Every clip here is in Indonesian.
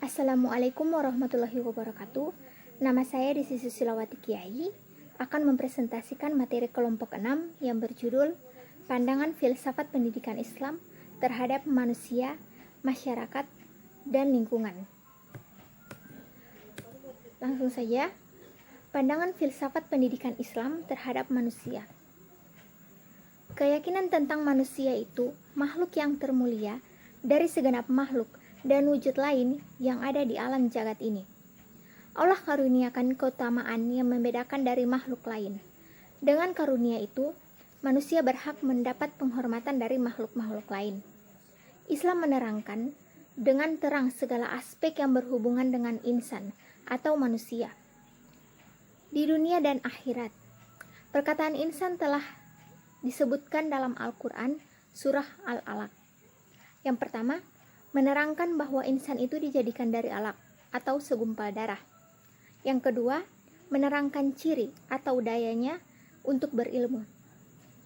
Assalamualaikum warahmatullahi wabarakatuh. Nama saya Desi Susilawati Kiai akan mempresentasikan materi kelompok 6 yang berjudul Pandangan Filsafat Pendidikan Islam terhadap Manusia, Masyarakat, dan Lingkungan. Langsung saja, pandangan filsafat pendidikan Islam terhadap manusia. Keyakinan tentang manusia itu makhluk yang termulia dari segenap makhluk dan wujud lain yang ada di alam jagat ini. Allah karuniakan keutamaan yang membedakan dari makhluk lain. Dengan karunia itu, manusia berhak mendapat penghormatan dari makhluk-makhluk lain. Islam menerangkan dengan terang segala aspek yang berhubungan dengan insan atau manusia di dunia dan akhirat. Perkataan insan telah disebutkan dalam Al-Quran surah Al-Alaq. Yang pertama, menerangkan bahwa insan itu dijadikan dari alaq atau segumpal darah. Yang kedua, menerangkan ciri atau dayanya untuk berilmu.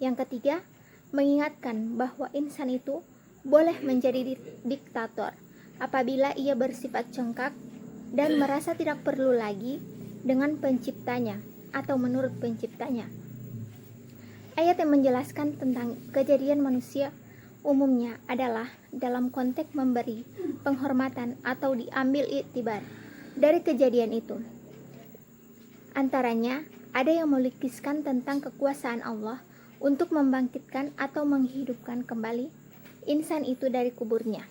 Yang ketiga, mengingatkan bahwa insan itu boleh menjadi diktator apabila ia bersifat congkak dan merasa tidak perlu lagi dengan penciptanya atau menurut penciptanya. Ayat yang menjelaskan tentang kejadian manusia umumnya adalah dalam konteks memberi penghormatan atau diambil iktibar dari kejadian itu. Antaranya, ada yang melukiskan tentang kekuasaan Allah untuk membangkitkan atau menghidupkan kembali insan itu dari kuburnya.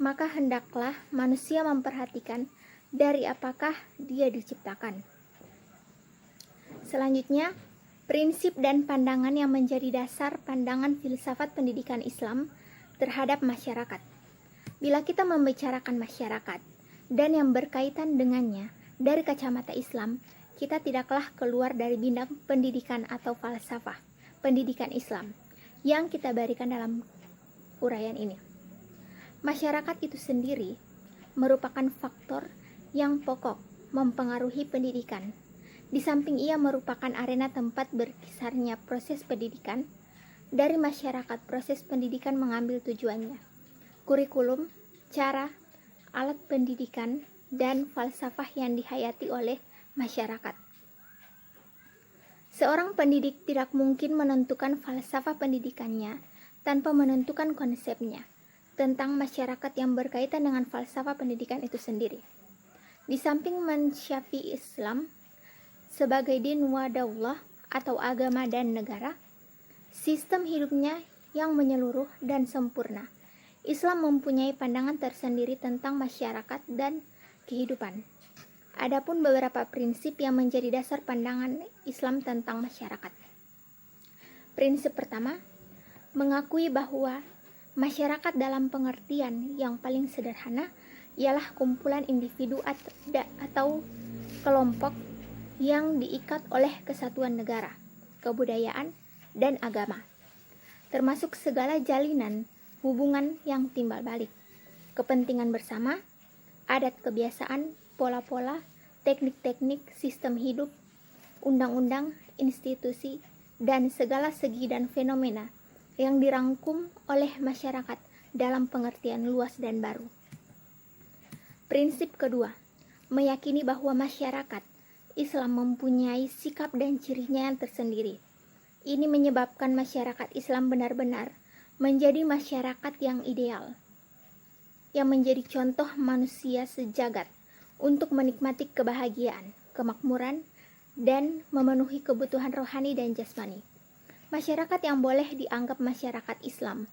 Maka hendaklah manusia memperhatikan dari apakah dia diciptakan. Selanjutnya, prinsip dan pandangan yang menjadi dasar pandangan filsafat pendidikan Islam terhadap masyarakat. Bila kita membicarakan masyarakat dan yang berkaitan dengannya dari kacamata Islam, kita tidaklah keluar dari bidang pendidikan atau falsafah pendidikan Islam yang kita berikan dalam uraian ini. Masyarakat itu sendiri merupakan faktor yang pokok mempengaruhi pendidikan. Di samping ia merupakan arena tempat berkisarnya proses pendidikan, dari masyarakat proses pendidikan mengambil tujuannya, kurikulum, cara, alat pendidikan, dan falsafah yang dihayati oleh masyarakat. Seorang pendidik tidak mungkin menentukan falsafah pendidikannya tanpa menentukan konsepnya tentang masyarakat yang berkaitan dengan falsafah pendidikan itu sendiri. Di samping mensyafi Islam sebagai din wa daulah atau agama dan negara, sistem hidupnya yang menyeluruh dan sempurna, Islam mempunyai pandangan tersendiri tentang masyarakat dan kehidupan. Adapun beberapa prinsip yang menjadi dasar pandangan Islam tentang masyarakat. Prinsip pertama, mengakui bahwa masyarakat dalam pengertian yang paling sederhana ialah kumpulan individu atau kelompok yang diikat oleh kesatuan negara, kebudayaan, dan agama, termasuk segala jalinan hubungan yang timbal balik, kepentingan bersama, adat kebiasaan, pola-pola, teknik-teknik, sistem hidup, undang-undang, institusi, dan segala segi dan fenomena yang dirangkum oleh masyarakat dalam pengertian luas dan baru. Prinsip kedua, meyakini bahwa masyarakat Islam mempunyai sikap dan cirinya yang tersendiri. Ini menyebabkan masyarakat Islam benar-benar menjadi masyarakat yang ideal, yang menjadi contoh manusia sejagat untuk menikmati kebahagiaan, kemakmuran, dan memenuhi kebutuhan rohani dan jasmani. Masyarakat yang boleh dianggap masyarakat Islam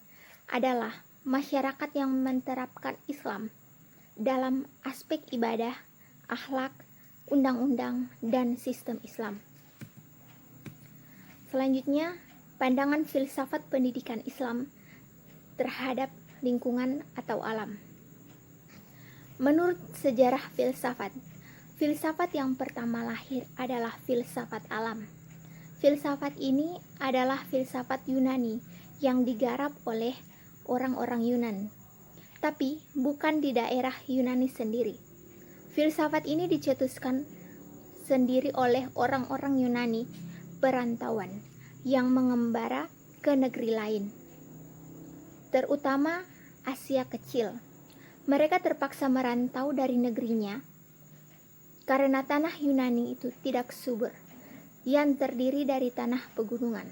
adalah masyarakat yang menerapkan Islam dalam aspek ibadah, akhlak, undang-undang, dan sistem Islam. Selanjutnya, pandangan filsafat pendidikan Islam terhadap lingkungan atau alam. Menurut sejarah filsafat, filsafat yang pertama lahir adalah filsafat alam. Filsafat ini adalah filsafat Yunani yang digarap oleh orang-orang Yunan, tapi bukan di daerah Yunani sendiri. Filsafat ini dicetuskan sendiri oleh orang-orang Yunani perantauan yang mengembara ke negeri lain, terutama Asia Kecil. Mereka terpaksa merantau dari negerinya karena tanah Yunani itu tidak subur, yang terdiri dari tanah pegunungan.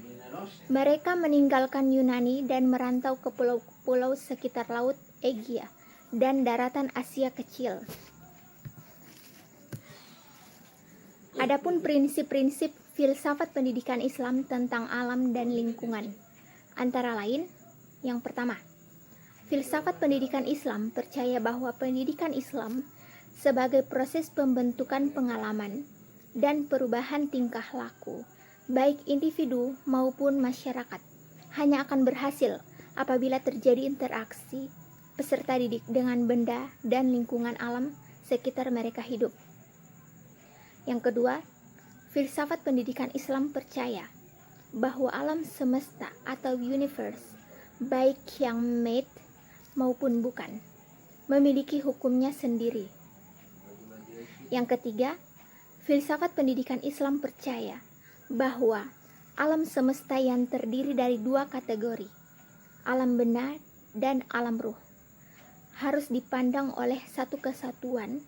Mereka meninggalkan Yunani dan merantau ke pulau-pulau sekitar Laut Egea dan daratan Asia Kecil. Adapun prinsip-prinsip filsafat pendidikan Islam tentang alam dan lingkungan, antara lain, yang pertama, filsafat pendidikan Islam percaya bahwa pendidikan Islam sebagai proses pembentukan pengalaman dan perubahan tingkah laku, baik individu maupun masyarakat, hanya akan berhasil apabila terjadi interaksi peserta didik dengan benda dan lingkungan alam sekitar mereka hidup. Yang kedua, filsafat pendidikan Islam percaya bahwa alam semesta atau universe, baik yang made maupun bukan, memiliki hukumnya sendiri. Yang ketiga, filsafat pendidikan Islam percaya bahwa alam semesta yang terdiri dari dua kategori, alam benda dan alam ruh, harus dipandang oleh satu kesatuan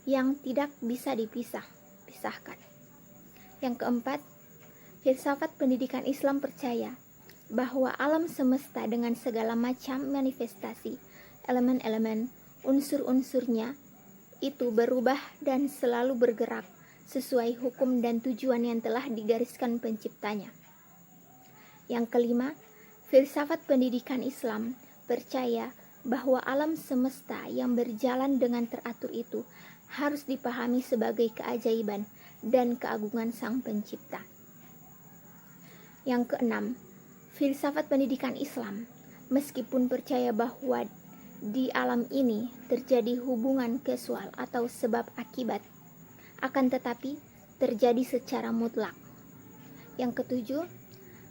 yang tidak bisa dipisahkan. Yang keempat, filsafat pendidikan Islam percaya bahwa alam semesta dengan segala macam manifestasi, elemen-elemen, unsur-unsurnya itu berubah dan selalu bergerak sesuai hukum dan tujuan yang telah digariskan penciptanya. Yang kelima, filsafat pendidikan Islam percaya bahwa alam semesta yang berjalan dengan teratur itu harus dipahami sebagai keajaiban dan keagungan Sang Pencipta. Yang keenam, filsafat pendidikan Islam meskipun percaya bahwa di alam ini terjadi hubungan kausal atau sebab akibat, akan tetapi terjadi secara mutlak. Yang ketujuh,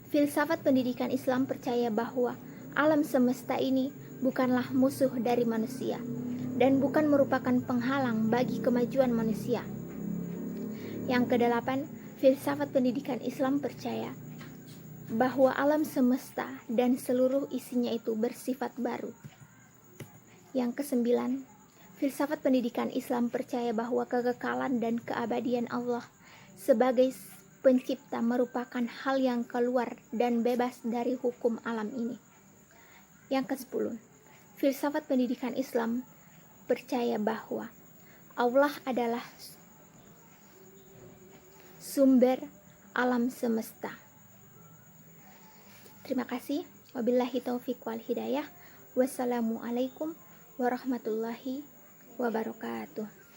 filsafat pendidikan Islam percaya bahwa alam semesta ini bukanlah musuh dari manusia dan bukan merupakan penghalang bagi kemajuan manusia. Yang kedelapan, filsafat pendidikan Islam percaya bahwa alam semesta dan seluruh isinya itu bersifat baru. Yang kesembilan, filsafat pendidikan Islam percaya bahwa kekekalan dan keabadian Allah sebagai pencipta merupakan hal yang keluar dan bebas dari hukum alam ini. Yang kesepuluh, filsafat pendidikan Islam percaya bahwa Allah adalah sumber alam semesta. Terima kasih. Wabillahi taufiq wal hidayah. Wassalamualaikum warahmatullahi wabarakatuh.